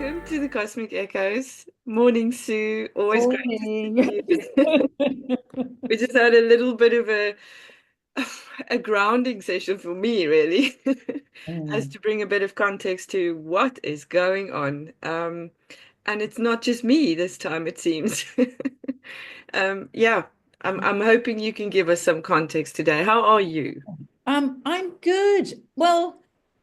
welcome to the Cosmic Echoes. Morning, Sue. Always great to Morning. see you. We just had a little bit of a grounding session for me, really, as Mm. to bring a bit of context to what is going on. And it's not just me this time, it seems. Yeah, I'm hoping you can give us some context today. How are you? I'm good. Well,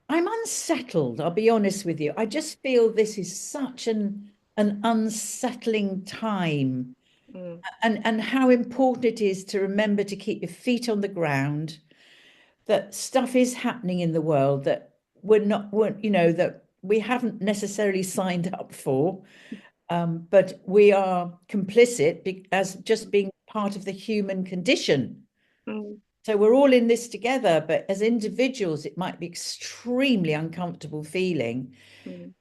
I'm unsettled, I'll be honest with you. I just feel this is such an unsettling time Mm, and how important it is to remember to keep your feet on the ground, that stuff is happening in the world that that we haven't necessarily signed up for, but we are complicit as just being part of the human condition. mm, So we're all in this together, but as individuals, it might be extremely uncomfortable feeling. mm,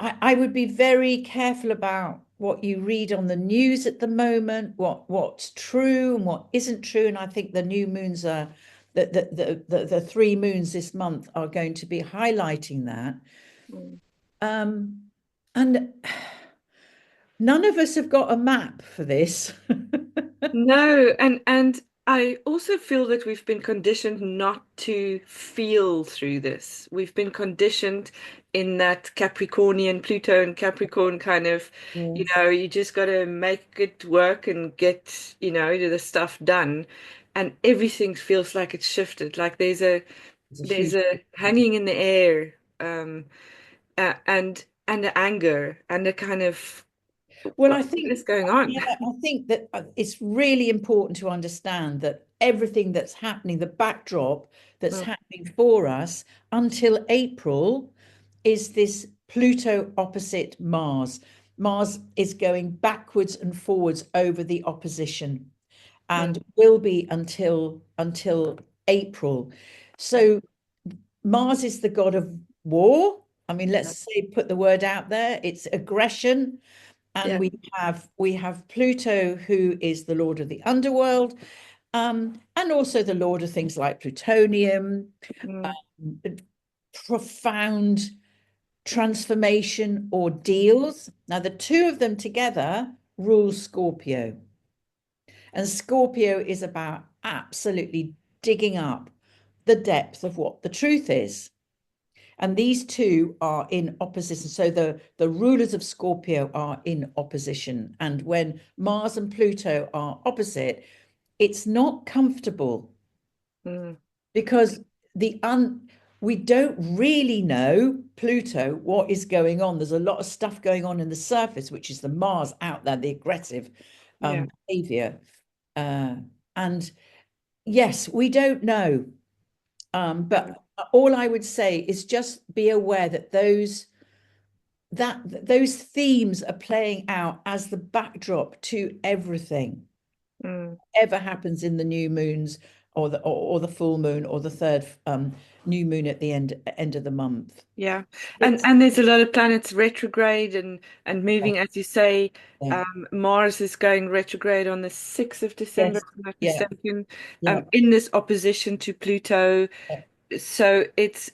I would be very careful about what you read on the news at the moment, what's true and what isn't true. And I think the new moons are the three moons this month are going to be highlighting that. mm. Um, and none of us have got a map for this. No, and I also feel that we've been conditioned not to feel through this. We've been conditioned in that Capricornian, Pluto and Capricorn kind of, Yes. you just got to make it work and get, the stuff done. And everything feels like it's shifted, like there's a It's a there's huge. a hanging in the air, and the anger and the kind of Well, what is going on. yeah, I think that it's really important to understand that everything that's happening, the backdrop that's Mm, happening for us until April, is this Pluto opposite Mars. Mars is going backwards and forwards over the opposition and mm, will be until April. So Mars is the god of war. I mean, let's say put the word out there. It's aggression, and yeah. we have Pluto, who is the lord of the underworld, and also the lord of things like plutonium, Mm, profound transformation ordeals. Now, the two of them together rule Scorpio, and Scorpio is about absolutely digging up the depth of what the truth is. And these two are in opposition. So the rulers of Scorpio are in opposition. And when Mars and Pluto are opposite, it's not comfortable mm. because we don't really know Pluto what is going on. There's a lot of stuff going on in the surface, which is the Mars out there, the aggressive Yeah. behavior. Uh, and yes, we don't know. But all I would say is just be aware that those themes are playing out as the backdrop to everything Mm. ever happens in the new moons or the full moon or the third new moon at the end of the month. Yeah. And It's and there's a lot of planets retrograde and moving, as you say, yeah, Mars is going retrograde on the 6th of December, yes, if I'm not yeah, mistaken, yeah, in this opposition to Pluto. yeah. So it's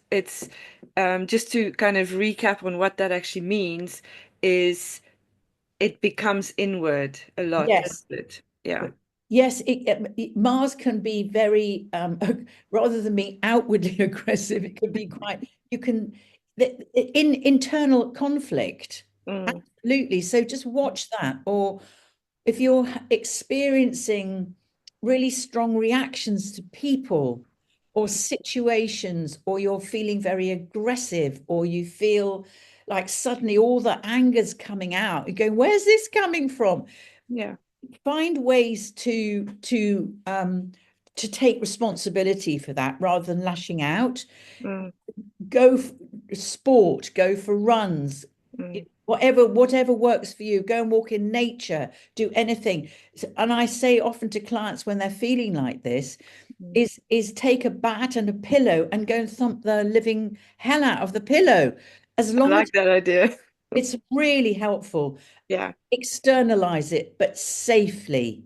just to kind of recap on what that actually means is it becomes inward a lot, Yes. doesn't it? Yeah. Yes, Mars can be very, rather than being outwardly aggressive, it can be quite, you can, in internal conflict, Mm. absolutely. So just watch that. Or if you're experiencing really strong reactions to people or situations, or you're feeling very aggressive, or you feel like suddenly all the anger's coming out, you're going, where's this coming from? Yeah. Find ways to take responsibility for that rather than lashing out. Mm. Go sport, go for runs, Mm. whatever works for you. Go and walk in nature, do anything. And I say often to clients when they're feeling like this Mm. is take a bat and a pillow and go and thump the living hell out of the pillow. As I long as like that idea. it's really helpful, Yeah. externalize it, but safely.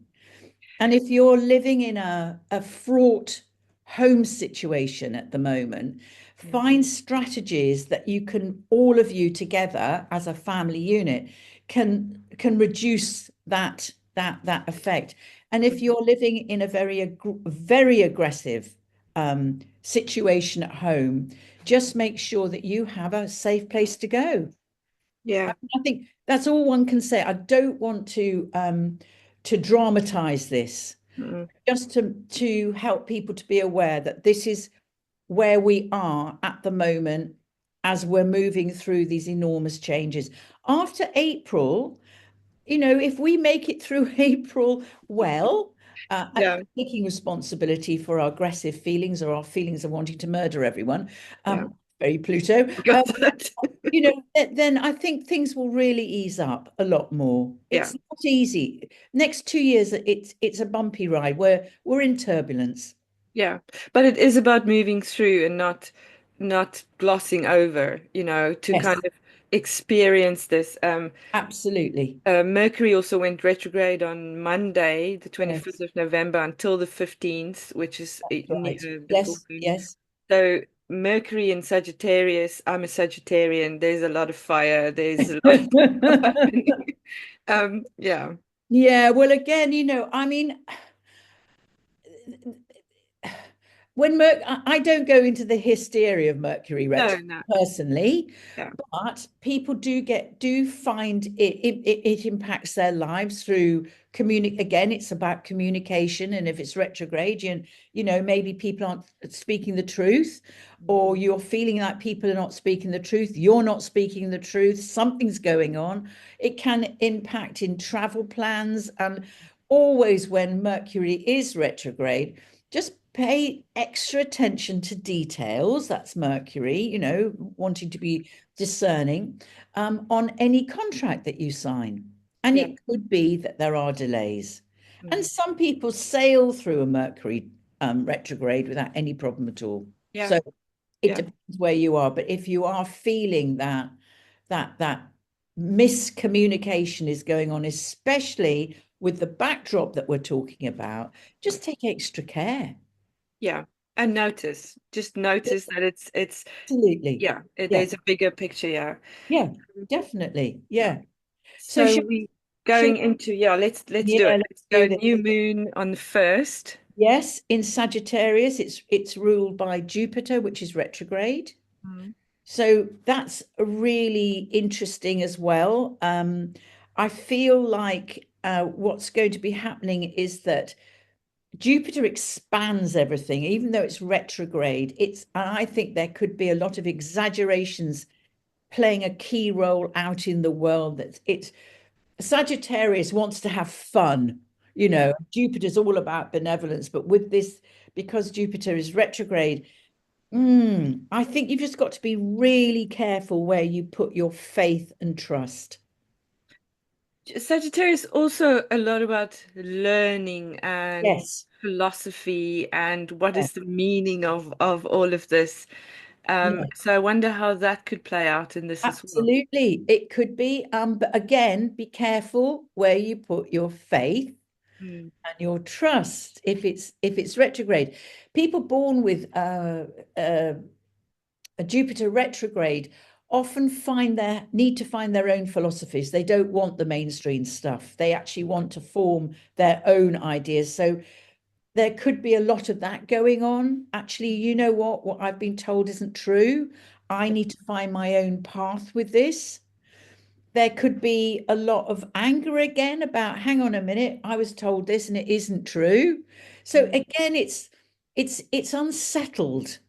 And if you're living in a fraught home situation at the moment, Mm. find strategies that you can, all of you together as a family unit, can reduce that effect. And if Mm. you're living in a very aggressive situation at home, just make sure that you have a safe place to go. Yeah. I think that's all one can say. I don't want to dramatize this, Mm. just to help people to be aware that this is where we are at the moment as we're moving through these enormous changes. After April, if we make it through April well, Yeah. taking responsibility for our aggressive feelings or our feelings of wanting to murder everyone, Yeah. very Pluto, Got that. then I think things will really ease up a lot more. Yeah. It's not easy. Next 2 years, it's a bumpy ride. We're in turbulence. Yeah. But it is about moving through and not glossing over, to kind Yes, of experience this. absolutely. Mercury also went retrograde on Monday, the 25th Yes, of November, until the 15th, which is that's right. near the full Yes, moon. yes. So Mercury in Sagittarius, I'm a Sagittarian. There's a lot of fire. There's a lot of stuff happening. Yeah. Yeah, well, again, I mean, when I don't go into the hysteria of Mercury No, retro no. personally, Yeah. but people do find it impacts their lives through again, it's about communication, and if it's retrograde, maybe people aren't speaking the truth, or you're feeling like people are not speaking the truth, you're not speaking the truth, something's going on. It can impact in travel plans, and always when Mercury is retrograde, just pay extra attention to details. That's Mercury, wanting to be discerning on any contract that you sign. And Yeah. it could be that there are delays. And Mm. some people sail through a Mercury retrograde without any problem at all. Yeah. So it Yeah. depends where you are. But if you are feeling that miscommunication is going on, especially with the backdrop that we're talking about, just take extra care. Yeah. And just notice that it's Absolutely. yeah, Yeah. there's a bigger picture, yeah. Yeah. Definitely. Yeah. Yeah. So So we shall going into, yeah, let's do yeah, it. let's Let's do go this. new moon on the first. Yes, in Sagittarius, it's ruled by Jupiter, which is retrograde. Mm. So that's really interesting as well. I feel like what's going to be happening is that Jupiter expands everything, even though it's retrograde. And I think there could be a lot of exaggerations playing a key role out in the world. That it's Sagittarius wants to have fun, Yeah. Jupiter's all about benevolence, but with this, because Jupiter is retrograde, I think you've just got to be really careful where you put your faith and trust. Sagittarius also a lot about learning and Yes. philosophy and what Yeah. is the meaning of all of this. Yeah. So I wonder how that could play out in this as well. Absolutely. It could be. But again, be careful where you put your faith Mm. and your trust if it's retrograde. People born with uh, a Jupiter retrograde often need to find their own philosophies. They don't want the mainstream stuff. They actually want to form their own ideas. So there could be a lot of that going on. Actually, you know what I've been told isn't true. I need to find my own path with this. There could be a lot of anger again about, hang on a minute, I was told this and it isn't true. So Mm. again, it's unsettled.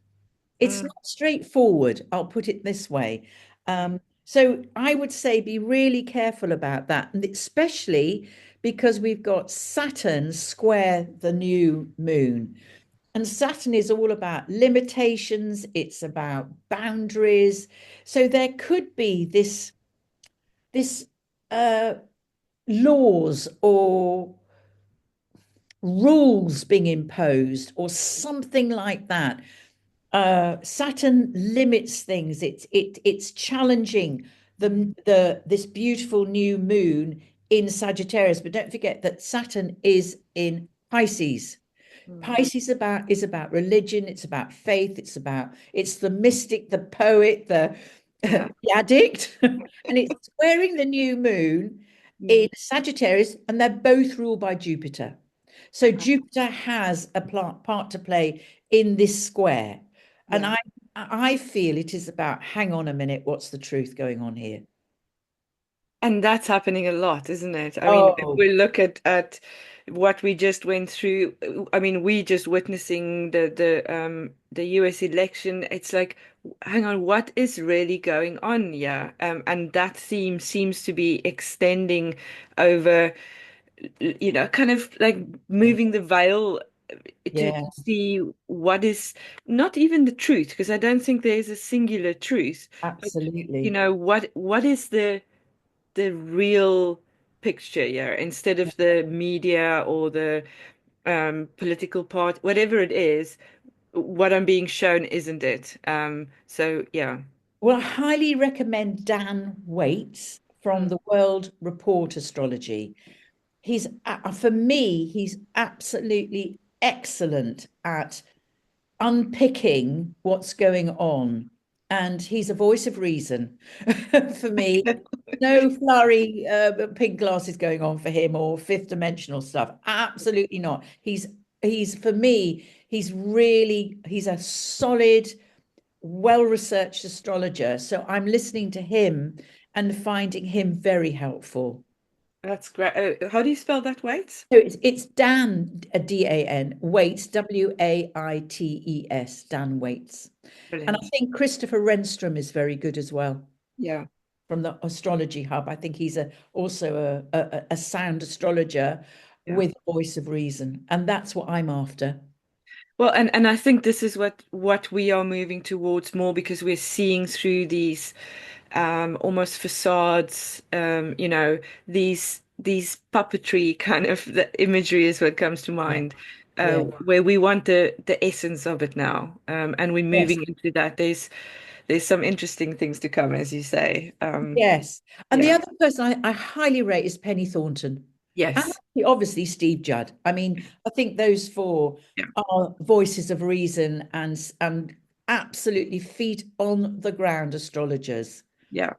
It's Mm. not straightforward, I'll put it this way. Mm. So I would say be really careful about that, and especially because we've got Saturn square the new moon. And Saturn is all about limitations, it's about boundaries. So there could be this uh, laws or rules being imposed or something like that. Saturn limits things. It's challenging this beautiful new moon in Sagittarius. But don't forget that Saturn is in Pisces. Mm. Pisces is about religion, it's about faith, it's the mystic, the poet, Yeah. the addict, and it's squaring the new moon in Mm. Sagittarius, and they're both ruled by Jupiter. So Jupiter has a part to play in this square. And Yeah. I feel it is about, hang on a minute, what's the truth going on here? And that's happening a lot, isn't it? I mean, if Oh, we look at what we just went through, I mean, we just witnessing the US election, it's like, hang on, what is really going on? Yeah. And that theme seems to be extending over, kind of like moving the veil to yeah, see what is not even the truth, because I don't think there's a singular truth, but absolutely. what is the real picture here instead of the media or the political part, whatever it is, what I'm being shown isn't it? So yeah. Well, I highly recommend Dan Waits from Mm. the World Report Astrology. For me, he's absolutely excellent at unpicking what's going on. And he's a voice of reason for me. No flurry pink glasses going on for him or fifth dimensional stuff. Absolutely not. He's for me, he's a solid, well-researched astrologer. So I'm listening to him and finding him very helpful. That's great. How do you spell that, Wait? So it's Dan, Dan, Waits, Waites, Dan Waits. And I Brilliant. think Christopher Renstrom is very good as well Yeah. from the Astrology Hub. I think he's also a sound astrologer Yeah. with a voice of reason. And that's what I'm after. Well, and I think this is what we are moving towards more because we're seeing through these almost facades, these puppetry kind of the imagery is what comes to Yeah, mind, yeah, where we want the essence of it now, and we're yes, moving into that. There's some interesting things to come, as you say. yes. And the Yeah. other person I highly rate is Penny Thornton. And Yes. obviously Steve Judd. I mean, I think those four Yeah. are voices of reason and absolutely feet on the ground astrologers. Yeah.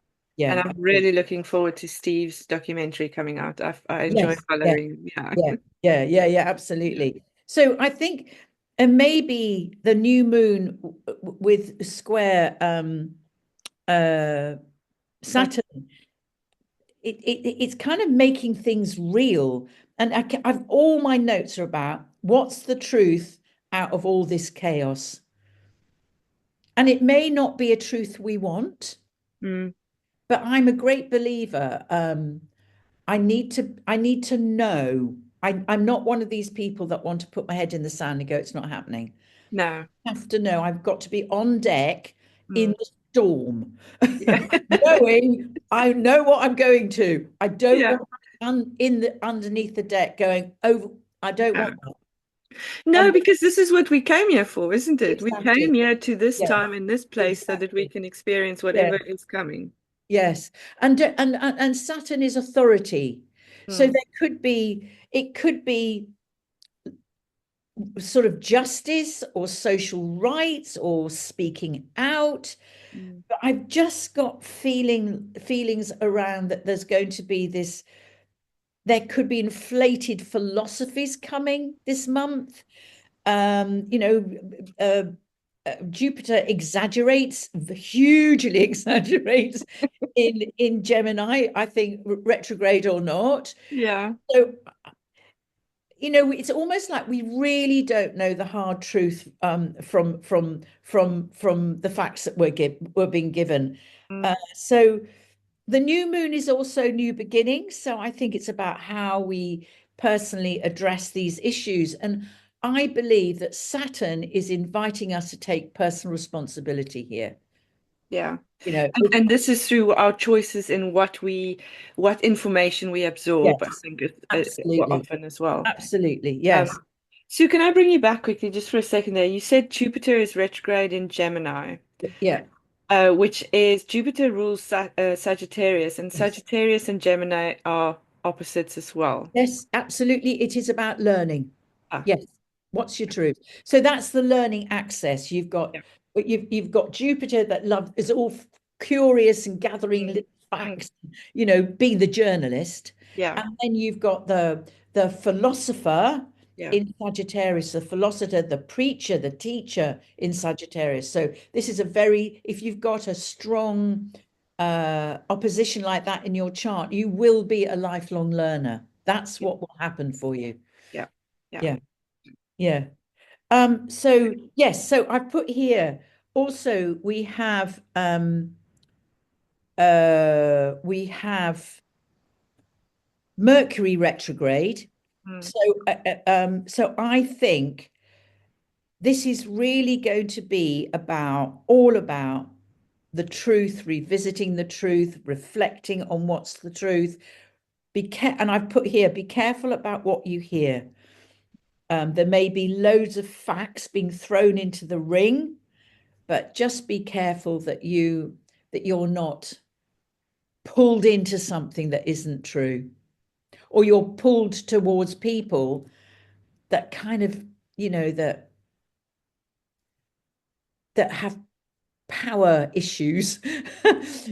And Yeah. I'm really looking forward to Steve's documentary coming out. I enjoy Yes. Yeah. following. Yeah. Yeah. Yeah. Yeah. Yeah. Absolutely. So I think, and maybe the new moon with square uh Sat Saturn, it's kind of making things real. And I've all my notes are about what's the truth out of all this chaos. And it may not be a truth we want, mm, but I'm a great believer. I need to know. I'm not one of these people that want to put my head in the sand and go, it's not happening. no. I have to know. I've got to be on deck in Mm, the storm, yeah. knowing I know what I'm going to. I don't Yeah. want in the underneath the deck going over. I don't want No. that. No, And because this is what we came here for, isn't it? We exactly. came here to this Yeah, time in this place so that we exactly. can experience Yeah. whatever is coming. Yes, and Saturn is authority, so Mm, it could be sort of justice or social rights or speaking out. mm, But I've just got feelings around that there's going to be this. There could be inflated philosophies coming this month. Um, you know, uh, Jupiter exaggerates, hugely exaggerates in Gemini, I think retrograde or not. yeah. So, it's almost like we really don't know the hard truth from the facts that we're being given. Mm, So the new moon is also new beginnings. So I think it's about how we personally address these issues. And I believe that Saturn is inviting us to take personal responsibility here. yeah. You know, And this is through our choices in what information we absorb, I yes, think, absolutely. often as well. Absolutely. Um, Yes. so can I bring you back quickly just for a second there? You said Jupiter is retrograde in Gemini, Yeah. which is Jupiter rules Sagittarius, and Yes. Sagittarius and Gemini are opposites as well. Yes, absolutely. It is about learning. Ah, Yes. What's your truth? So that's the learning access. Yeah. You've got Jupiter that love is all curious and gathering Mm, little mm, facts, be the journalist. yeah. And then you've got the philosopher Yeah. in Sagittarius, the philosopher, the preacher, the teacher in Sagittarius. So this is a very, if you've got a strong opposition like that in your chart, you will be a lifelong learner. That's Yeah. what will happen for you. Yeah. Yeah. Yeah, yeah. So yes, so I've put here also we have Mercury retrograde. Mm. So I think this is really going to be about all about the truth, revisiting the truth, reflecting on what's the truth. And I've put here, be careful about what you hear. There may be loads of facts being thrown into the ring, but just be careful that you're not pulled into something that isn't true, or you're pulled towards people that kind of, that have power issues.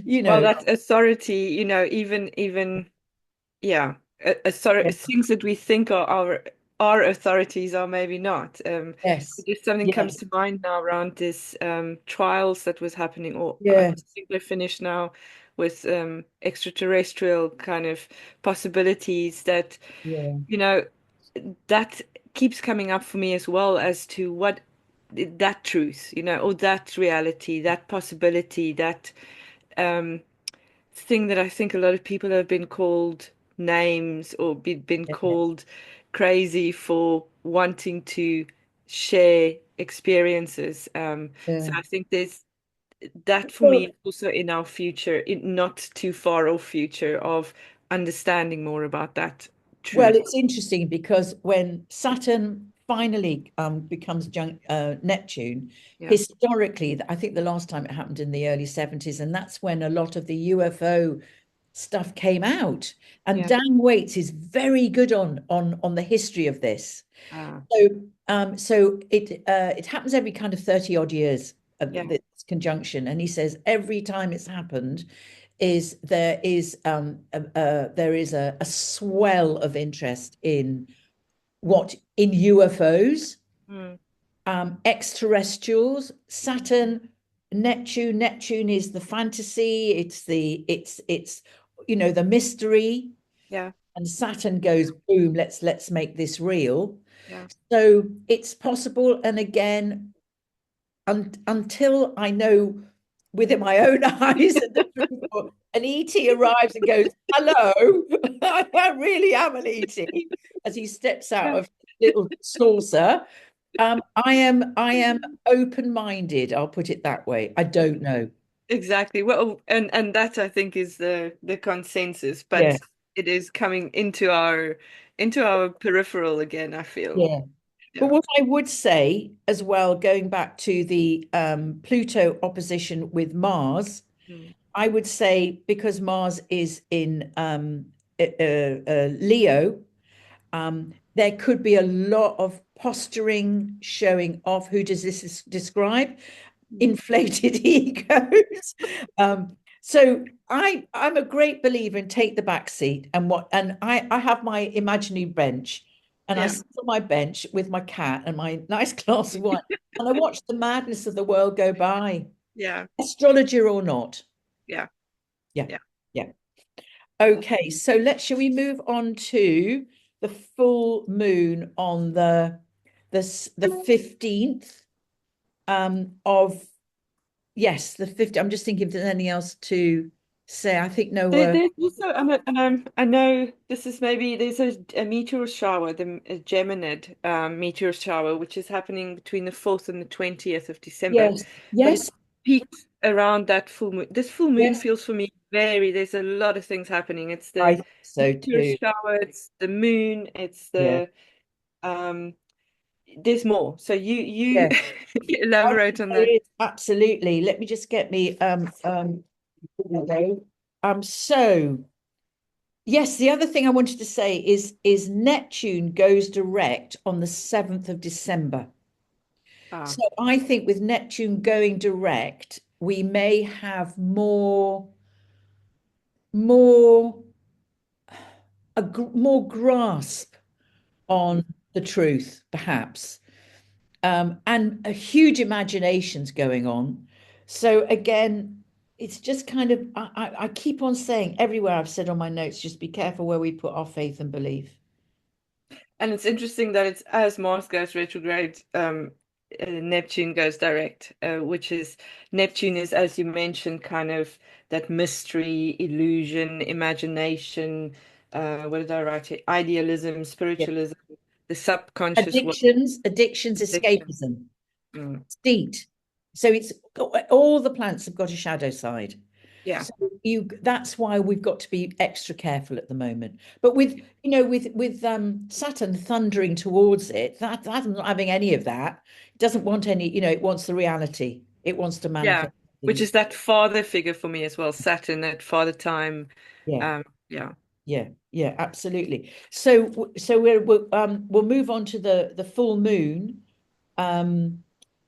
you Well, know that authority, even yeah, yeah, things that we think are our authorities are maybe not. yes, Just something yeah, comes to mind now around this trials that was happening, or I yeah, think they're finished now with extraterrestrial kind of possibilities that, yeah, you know, that keeps coming up for me as well as to what that truth, or that reality, that possibility, that um, thing that I think a lot of people have been called names or been yeah, called crazy for wanting to share experiences. So yeah. I think there's that for me Well, is also in our future, in not too far off future of understanding more about that Well, truth. it's interesting because when Saturn finally becomes Neptune, Yeah, historically, I think the last time it happened in the early 70s, and that's when a lot of the UFO stuff came out. And yeah, Dan Waits is very good on the history of this. uh, So it happens every kind of 30 odd years of yeah, this conjunction, and he says every time it's happened there is a swell of interest in UFOs, mm, extraterrestrials, Saturn, Neptune. Neptune is the fantasy. It's the mystery, yeah, and Saturn goes boom. Let's make this real. yeah, So it's possible, and again, until I know within my own eyes that the truth, or an ET arrives and goes, "Hello, I really am an ET," as he steps out yeah. of little saucer. I am open-minded. I'll put it that way. I don't know. Exactly. Well, and that I think is the consensus, Yeah, but it is coming into our peripheral again, I feel. yeah. But Yeah. what I would say as well, going back to the Pluto opposition with Mars, Mm. I would say because Mars is in Leo, there could be a lot of posturing, showing off. Who does this describe? Inflated egos. So I'm a great believer in take the back seat and I have my imaginary bench and I Yeah. sit on my bench with my cat and my nice glass of wine and I watch the madness of the world go by, Yeah. astrologer or not. Yeah. Yeah, Yeah. yeah. Okay, so shall we move on to the full moon on the 15th of yes, the 50th. I'm just thinking if there's anything else to say. I think no There's also, I know this is maybe there's a meteor shower, a Geminid meteor shower, which is happening between the 4th and the 20th of December. yes, But it yes, peaks around that full moon. This full moon yes, feels for me there's a lot of things happening. It's I the think so meteor too. shower, it's the moon, it's Yeah. um there's more. So you Yeah. elaborate on that. It is, absolutely. Let me just get me so Yes, the other thing I wanted to say is Neptune goes direct on the 7th of December. Ah, So I think with Neptune going direct, we may have more more grasp on the truth, perhaps, and a huge imaginations going on. So again, it's just kind of I keep on saying everywhere I've said on my notes, just be careful where we put our faith and belief. and it's interesting that it's as Mars goes retrograde, Neptune goes direct, which is Neptune is, as you mentioned, kind of that mystery, illusion, imagination. What did I write here? Idealism, Yeah. spiritualism, the subconscious world. Addictions, Addiction. escapism, Mm. deceit. So it's all the plants have got a shadow side. Yeah. So that's why we've got to be extra careful at the moment. But with Saturn thundering towards it, that's not having any of that. It doesn't want any, it wants the reality. It wants to Yeah. manifest Which things. is that father figure for me as well, Saturn, that father time. Yeah, Yeah. yeah, yeah, absolutely. So we'll move on to the full moon.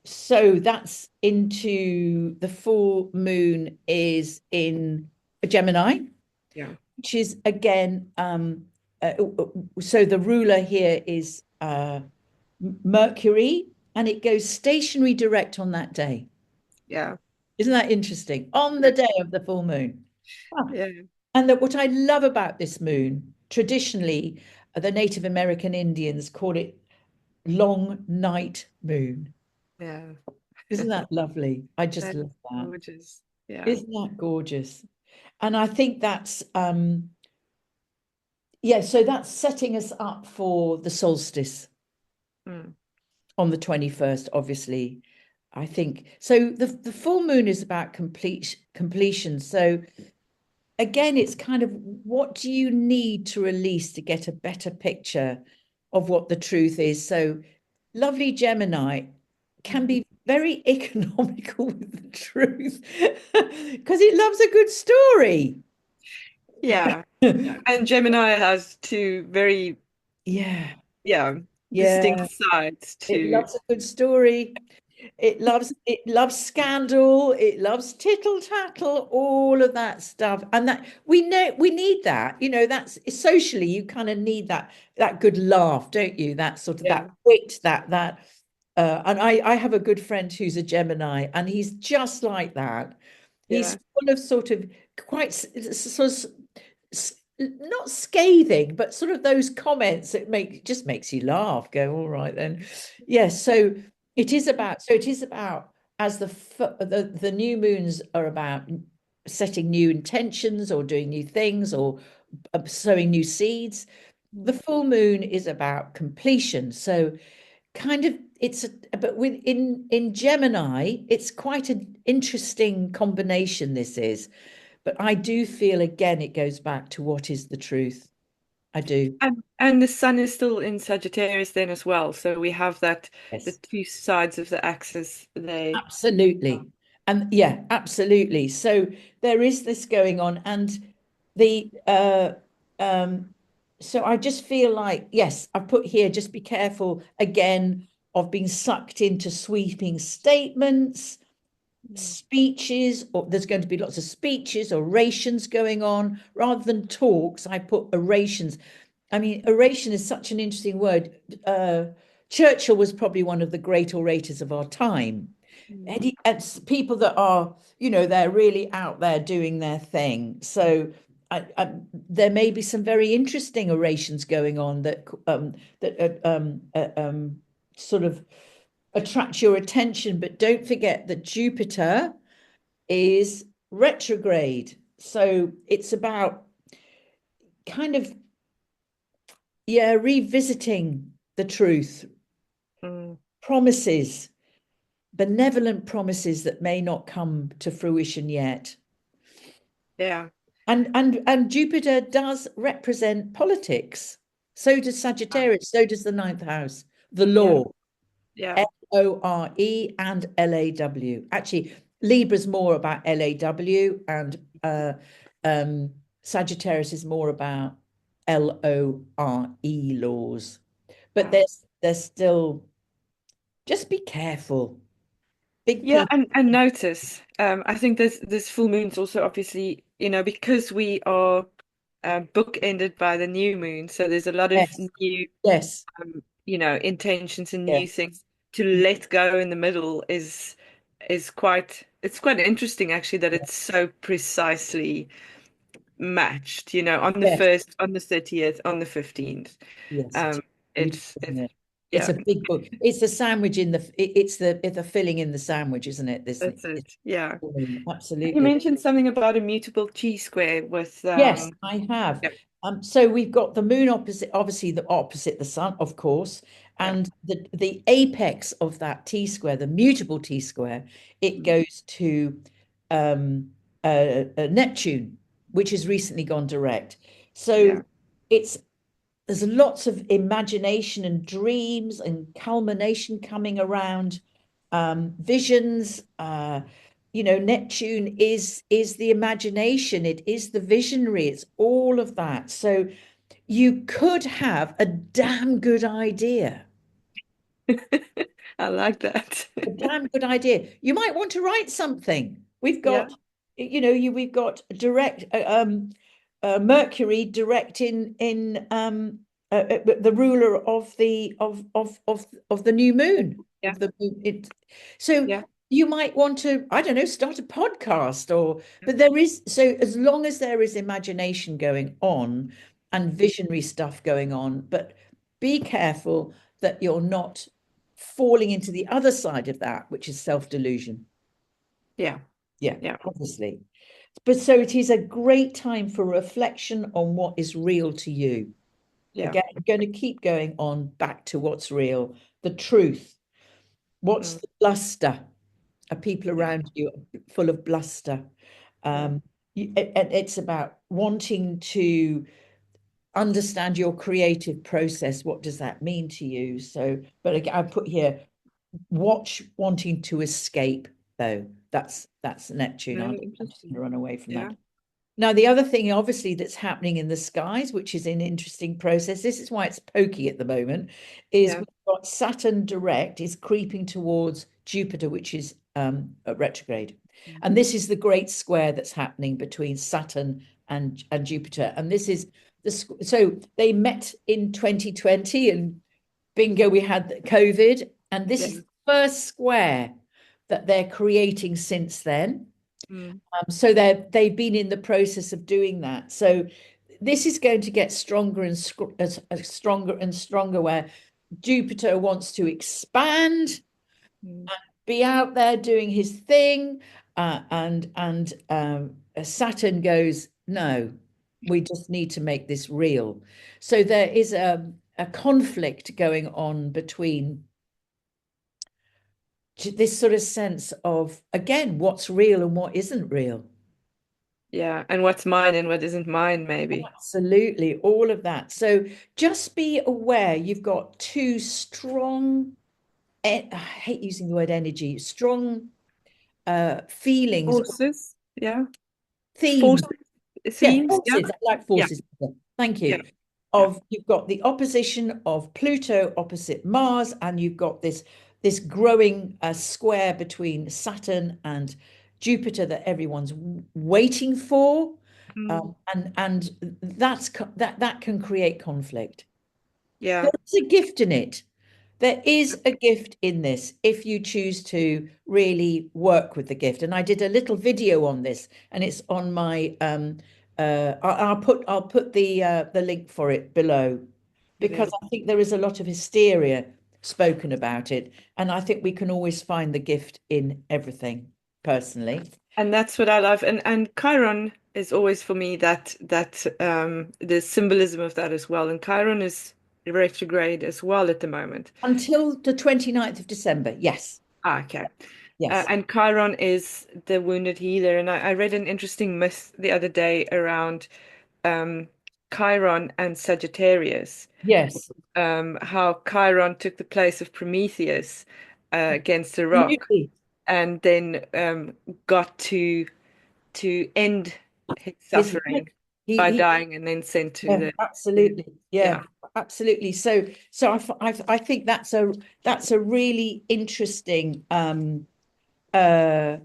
So that's into the full moon is in Gemini, Yeah. which is again, uh, so the ruler here is Mercury, and it goes stationary direct on that day. Yeah. Isn't that interesting? On the Yeah. day of the full moon. Ah, Yeah. and that what I love about this moon, traditionally, the Native American Indians call it long night moon. Yeah. Isn't that lovely? I just That's love that. gorgeous. Yeah. Isn't that gorgeous? And I think that's yeah, so that's setting us up for the solstice Mm. on the 21st, obviously. I think so the full moon is about completion. So again, it's kind of what do you need to release to get a better picture of what the truth is? So lovely Gemini can Mm. be very economical with the truth because it loves a good story. Yeah. Yeah. And Gemini has two very, Yeah, yeah, distinct yeah. sides It to, loves a good story. It loves scandal, it loves tittle tattle, all of that stuff. And that we know we need that. That's socially you kind of need that good laugh, don't you? That sort of that yeah, wit, that and I have a good friend who's a Gemini, and he's just like that. He's yeah, full of sort of quite sort of not scathing, but sort of those comments that just makes you laugh. Go, all right then. Yes, so it is about as the new moons are about setting new intentions or doing new things or sowing new seeds. The mm, full moon is about completion. So kind of but in Gemini, it's quite an interesting combination this is. But I do feel again it goes back to what is the truth. I do. and the sun is still in Sagittarius then as well. So we have that the Yes. two sides of the axis there. Absolutely. And yeah, absolutely. So there is this going on, and the um so I just feel like, yes, I've put here, just be careful again of being sucked into sweeping statements, Mm, speeches, or there's going to be lots of speeches, orations going on. Rather than talks, I put orations. I mean, oration is such an interesting word. Churchill was probably one of the great orators of our time. mm, And people that are, they're really out there doing their thing. So there may be some very interesting orations going on that sort of attract your attention. But don't forget that Jupiter is retrograde. So it's about kind of, yeah, revisiting the truth, mm. promises, benevolent promises that may not come to fruition yet. Yeah. And Jupiter does represent politics. So does Sagittarius, so does the ninth house, the Yeah. law, Yeah. Lore and LAW. Actually, Libra's more about LAW and Sagittarius is more about LORE laws, but Yeah. there's still just be careful. Big Yeah, people. and notice. I think there's full moons also, obviously, because we are bookended by the new moon, so there's a lot of Yes, new yes, intentions and new yes, things to let go in the middle is quite interesting actually that it's so precisely matched, on the yes, 1st, on the 30th, on the 15th. yes. It's Um, beautiful, it's isn't it? It's yeah, a big book. It's the sandwich in the. It's the filling in the sandwich, isn't it? This. that's it. Yeah. You Absolutely. mentioned something about a mutable chi-square with Yes, I have. yeah, So we've got the moon opposite, obviously the opposite the sun, of course, yeah. and the apex of that T square, the mutable T square, it Mm. goes to Neptune, which has recently gone direct. So Yeah. it's there's lots of imagination and dreams and culmination coming around, visions. Neptune is the imagination, it is the visionary, it's all of that. So you could have a damn good idea. I like that. A damn good idea. You might want to write something. We've Yeah. got, we've got direct Mercury direct the ruler of the new moon Yeah. of the moon. So Yeah. you might want to, I don't know, start a podcast but there is, so as long as there is imagination going on and visionary stuff going on, but be careful that you're not falling into the other side of that, which is self-delusion. Yeah. Yeah, Yeah. obviously. But so it is a great time for reflection on what is real to you. Yeah. Again, I'm going to keep going on back to what's real, the truth. What's Mm. the bluster? Are people Yeah. around you full of bluster? Yeah. And it's about wanting to understand your creative process. What does that mean to you? So, but again, I put here watch wanting to escape, though. That's Neptune. No, I'm interesting. going to run away from Yeah. that. Now, the other thing, obviously, that's happening in the skies, which is an interesting process, this is why it's pokey at the moment, is Yeah. we've got Saturn direct is creeping towards Jupiter, which is at retrograde. Mm. And this is the great square that's happening between Saturn and Jupiter. And this is so they met in 2020 and bingo, we had COVID. And this is Yeah. the first square that they're creating since then. Mm. So they've been in the process of doing that. So this is going to get stronger and stronger and stronger, where Jupiter wants to expand, Mm. be out there doing his thing, and Saturn goes, no, we just need to make this real. So there is a conflict going on between this sort of sense of, again, what's real and what isn't real. Yeah. And what's mine and what isn't mine, maybe. Absolutely, all of that. So just be aware you've got two strong, I hate using the word energy, strong feelings, Forces. Yeah. themes. Forces. Yeah, Themes. Yeah. forces. I like Yeah. forces. Thank Yeah. you. Yeah. Of you've got the opposition of Pluto opposite Mars, and you've got this growing square between Saturn and Jupiter that everyone's waiting for, Mm. and that can create conflict. Yeah. There's a gift in it. There is a gift in this if you choose to really work with the gift. And I did a little video on this, and it's on my I'll put the link for it below, because Brilliant. I think there is a lot of hysteria spoken about it, and I think we can always find the gift in everything, personally. And that's what I love. And Chiron is always for me that the symbolism of that as well. And Chiron is retrograde as well at the moment. Until the 29th of December. Yes. Ah, okay. Yes. And Chiron is the wounded healer. And I read an interesting myth the other day around um, Chiron and Sagittarius, Yes. how Chiron took the place of Prometheus against a rock, Absolutely. and then got to end his His suffering. by he dying and then sent to yeah, the absolutely. Yeah, yeah. absolutely. So I think that's a really interesting uh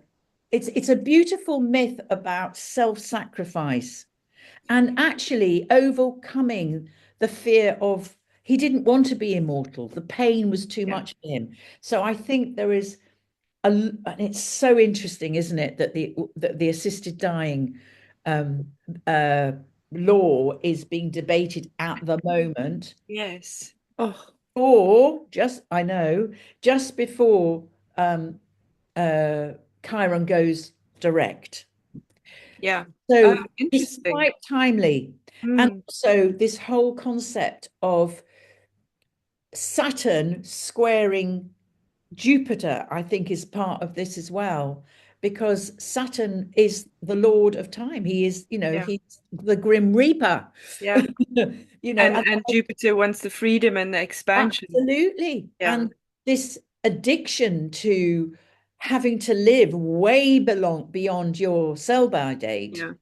it's a beautiful myth about self-sacrifice and actually overcoming the fear of he didn't want to be immortal. The pain was too Yeah. much for him. So I think there is and it's so interesting, isn't it, that the assisted dying um, uh, law is being debated at the moment, Yes. Oh, or just I know just before um, uh, Chiron goes direct. yeah. So it's Interesting. quite timely, and Mm, so this whole concept of Saturn squaring Jupiter, I think, is part of this as well, because Saturn is the Lord of time. He is, yeah. he's the Grim Reaper. Yeah. And And Jupiter wants the freedom and the expansion. absolutely. Yeah. And this addiction to having to live way beyond your sell-by date. Yeah.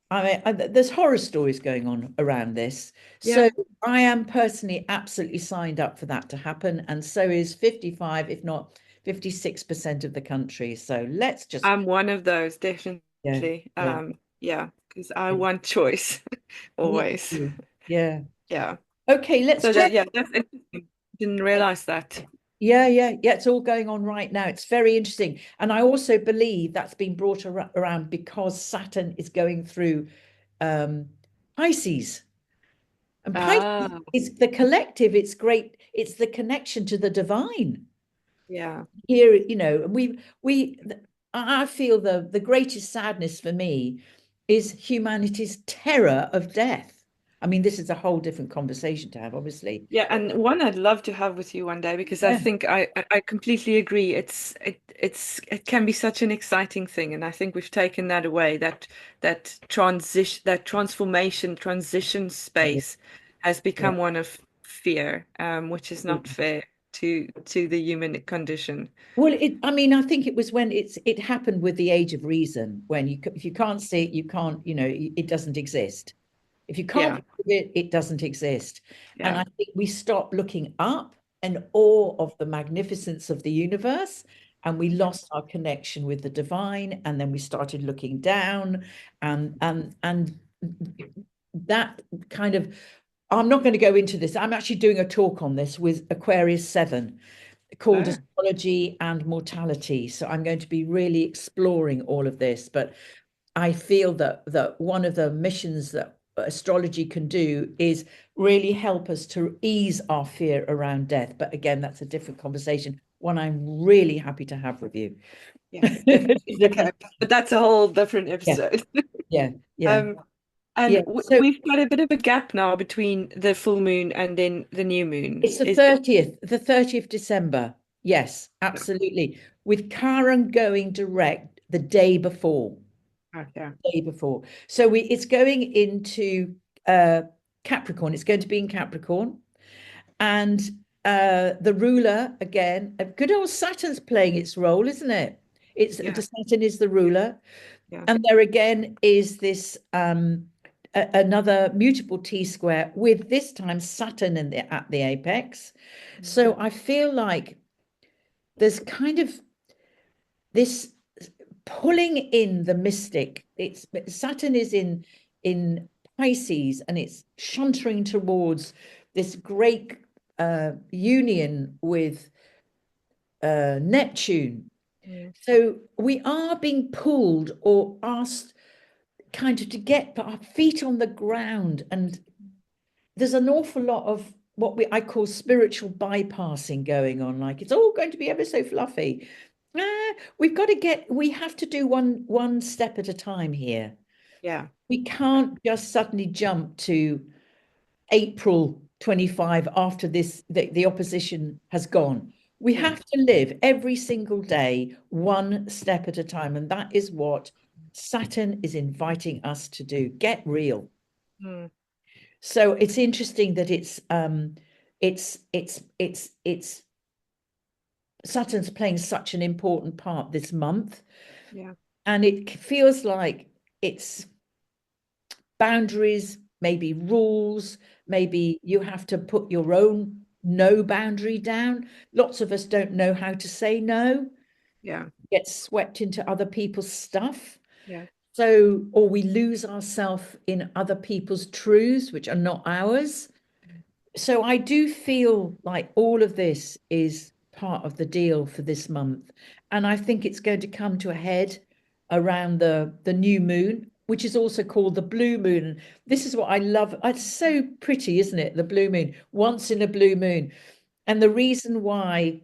I mean, there's horror stories going on around this. So Yeah. I am personally absolutely signed up for that to happen. And so is 55, if not 56% of the country. So let's just, I'm one of those, yeah, definitely. yeah, Yeah, because I yeah. want choice Me always. too. Yeah. Yeah. Okay, let's So that, check. yeah, that's interesting. Didn't realize that. Yeah, yeah, yeah. It's all going on right now. It's very interesting. And I also believe that's been brought around because Saturn is going through um, Pisces. And Pisces Ah, is the collective. It's great. It's the connection to the divine. yeah. Here, I feel the greatest sadness for me is humanity's terror of death. I mean, this is a whole different conversation to have, obviously. Yeah, and one I'd love to have with you one day because I Yeah, think I completely agree. It can be such an exciting thing, and I think we've taken that away. That transformation transition yeah, space has yeah. become one of fear, which is not fair to the human condition. Well, I mean, I think it was when it happened with the age of reason, when if you can't see it, you can't, it doesn't exist. If you can't Yeah, prove it, it doesn't exist. And yeah, I think we stopped looking up in awe of the magnificence of the universe, and we yeah, lost our connection with the divine, and then we started looking down, and that kind of. I'm not going to go into this. I'm actually doing a talk on this with Aquarius 7 called oh, Astrology and Mortality. So I'm going to be really exploring all of this. But I feel that one of the missions that astrology can do is really help us to ease our fear around death. But again, that's a different conversation, one I'm really happy to have with you. yeah, definitely. Okay, but that's a whole different Yeah, episode. yeah, yeah, Um, and yeah. So we've got a bit of a gap now between the full moon and then the new moon. it's the Is it? 30th December. Yes, Yeah. absolutely. With Karen going direct the day before. Okay. Day before. So it's going into Capricorn. It's going to be in Capricorn. And the ruler, again, good old Saturn's playing its role, isn't it? It's Yeah. Saturn is the ruler. Yeah. And there again is this another mutable T square with this time Saturn at the apex. Mm. So I feel like there's kind of this pulling in the mystic. It's Saturn is in Pisces and it's shuntering towards this great union with Neptune. Mm. So we are being pulled or asked kind of to get our feet on the ground, and there's an awful lot of what I call spiritual bypassing going on. Like it's all going to be ever so fluffy. We have to do one step at a time here. Yeah. We can't just suddenly jump to April 25 after the opposition has gone. We Yeah. have to live every single day, one step at a time. And that is what Saturn is inviting us to do. Get real. Mm. So it's interesting that it's Saturn's playing such an important part this month, Yeah. and it feels like it's boundaries, maybe rules, maybe you have to put your own no boundary down. Lots of us don't know how to say no, Yeah. get swept into other people's stuff. Yeah. So, or we lose ourselves in other people's truths, which are not ours. So I do feel like all of this is part of the deal for this month. And I think it's going to come to a head around the new moon, which is also called the blue moon. And this is what I love. It's so pretty, isn't it? The blue moon, once in a blue moon. And the reason why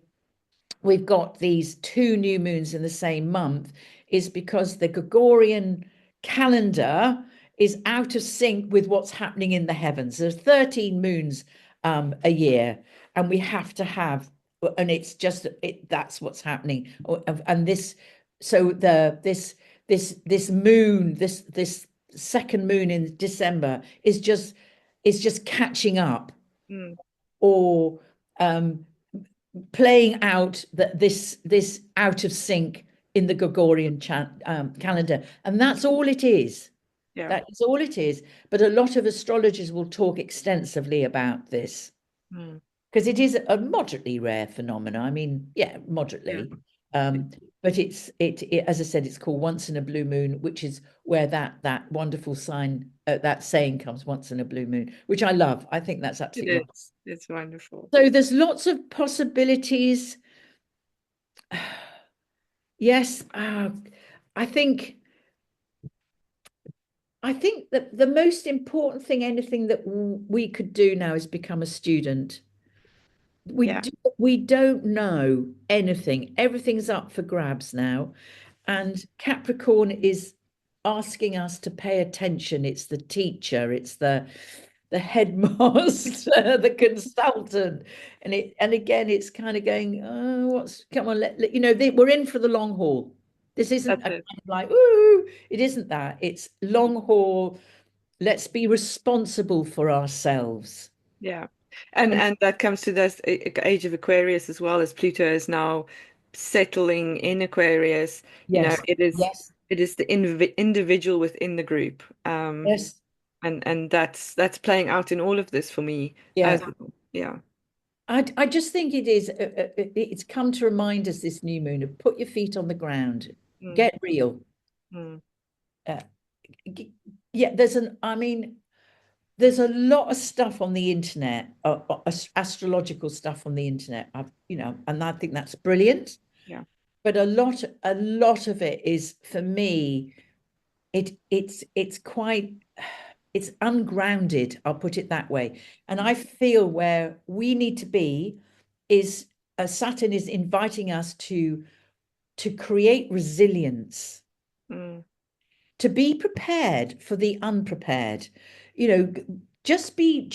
we've got these two new moons in the same month is because the Gregorian calendar is out of sync with what's happening in the heavens. There's 13 moons a year, and we have to have, and it's just that's what's happening. And this, so this moon, this second moon in December is just catching up, Mm. or playing out that this out of sync in the Gregorian calendar, and that's all it is. Yeah. That is all it is. But a lot of astrologers will talk extensively about this Mm. because it is a moderately rare phenomenon. I mean, yeah, Yeah. moderately. Um, but it, as I said, it's called once in a blue moon, which is where that wonderful sign, that saying comes, once in a blue moon, which I love. I think that's It absolutely wonderful. is. It's wonderful. So there's lots of possibilities. Yes, I think I think that the most important thing, anything that we could do now, is become a student. We Yeah. do, we don't know anything. Everything's up for grabs now, and Capricorn is asking us to pay attention. It's the teacher, it's the headmaster, the consultant, and again, it's kind of going, oh, what's come on, we're in for the long haul. This isn't That's a kind it. of like, ooh, it isn't that. It's long haul. Let's be responsible for ourselves. Yeah. And And that comes to this age of Aquarius as well, as Pluto is now settling in Aquarius. yes, yes, It is the individual within the group. yes, And that's playing out in all of this for me as yeah. well. Yeah. I just think it is. It's come to remind us, this new moon, of put your feet on the ground, Mm. get real. Mm. Uh, yeah, I mean, there's a lot of stuff on the internet, astrological stuff on the internet. And I think that's brilliant. Yeah. But a lot of it is, for me, it's quite, it's ungrounded. I'll put it that way. And I feel where we need to be is, Saturn is inviting us to create resilience, Mm. to be prepared for the unprepared. You know, just be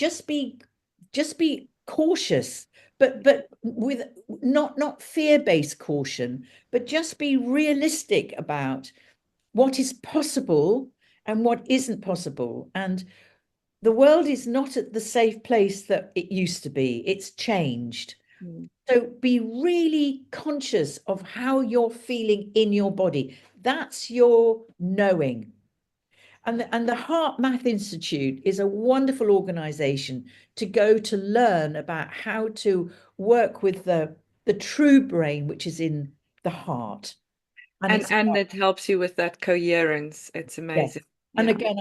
cautious, but with not fear-based caution, but just be realistic about what is possible and what isn't possible. And the world is not at the safe place that it used to be. It's changed. Mm. So be really conscious of how you're feeling in your body. That's your knowing. And the Heart Math Institute is a wonderful organization to go to learn about how to work with the true brain, which is in the heart. And it's, And it helps you with that coherence. It's yes. amazing. And Yeah. again,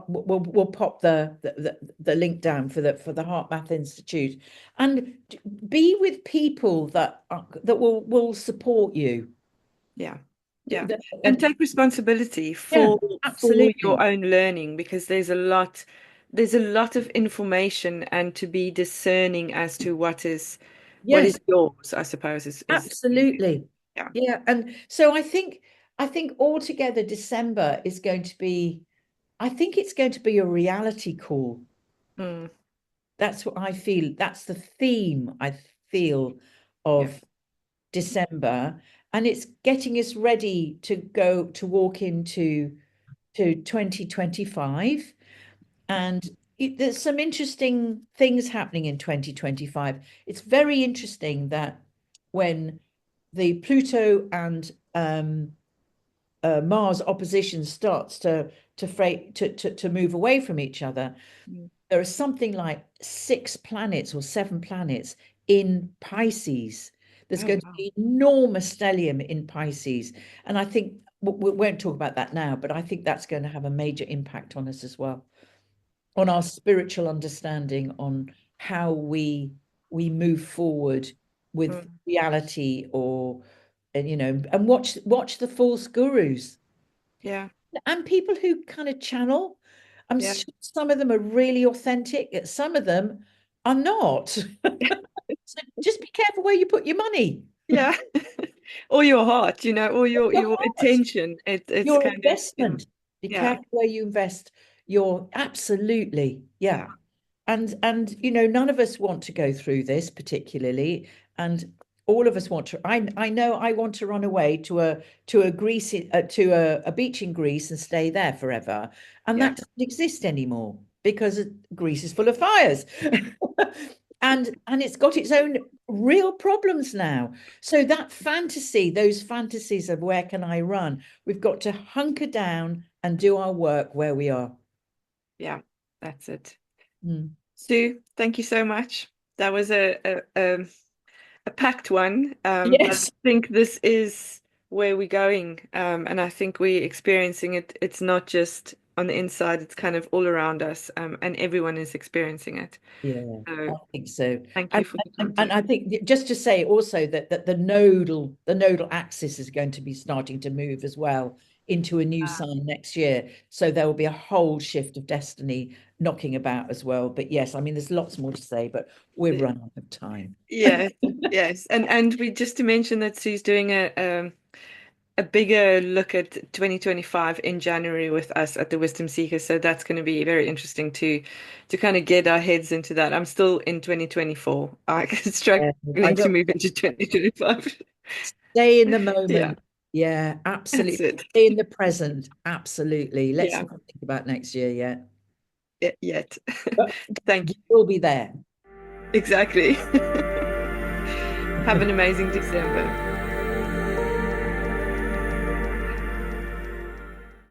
we'll pop the link down for the Heart Math Institute, and be with people that will support you. Yeah. Yeah. And And take responsibility yeah, for your absolutely. own learning, because there's a lot of information, and to be discerning as to what Yes, is yours, I suppose is absolutely. yeah. Yeah. And so I think altogether December is going to be, I think it's going to be a reality call. Mm. That's what I feel. That's the theme I feel Yeah. of December, and it's getting us ready to walk into to 2025. And there's some interesting things happening in 2025. It's very interesting that when the Pluto and Mars opposition starts to move away from each other, Mm. there are something like 6 planets or 7 planets in Pisces. There's Oh, going to wow. be enormous stellium in Pisces. And I think we won't talk about that now, but I think that's going to have a major impact on us as well, on our spiritual understanding, on how we move forward with Mm. reality, or and watch the false gurus Yeah, and people who kind of channel. I'm yeah, sure some of them are really authentic, some of them are not. So just be careful where you put your money, yeah. Or your heart, or your your heart, attention. It's your kind of, investment. Be yeah, careful where you invest your, absolutely, yeah. yeah, And none of us want to go through this particularly, and all of us want to. I know I want to run away to a Greece, to a beach in Greece and stay there forever, and yeah, that doesn't exist anymore because Greece is full of fires. And it's got its own real problems now. So that fantasy, those fantasies of where can I run, we've got to hunker down and do our work where we are. yeah. That's it. Mm. Sue, thank you so much. That was a packed one, but I Yes. think this is where we're going, and I think we're experiencing it. It's not just on the inside; it's kind of all around us, and everyone is experiencing it. Yeah, I So think so. thank you And for the and context. I think just to say also that the nodal axis is going to be starting to move as well into a new sign next year. So there will be a whole shift of destiny knocking about as well. But yes, I mean there's lots more to say, but we're running out of time. Yes, yes, and we just to mention that Sue's doing a bigger look at 2025 in January with us at the Wisdom Seekers. So that's going to be very interesting to kind of get our heads into that. I'm still in 2024. I'm Yeah, I struggling to don't move into 2025. stay in the Yeah, moment. Yeah, that's absolutely. it. Stay in the present. Absolutely. Let's Yeah, not think about next year yet. yet. But Thank you. we'll be there. Exactly. Have an amazing December.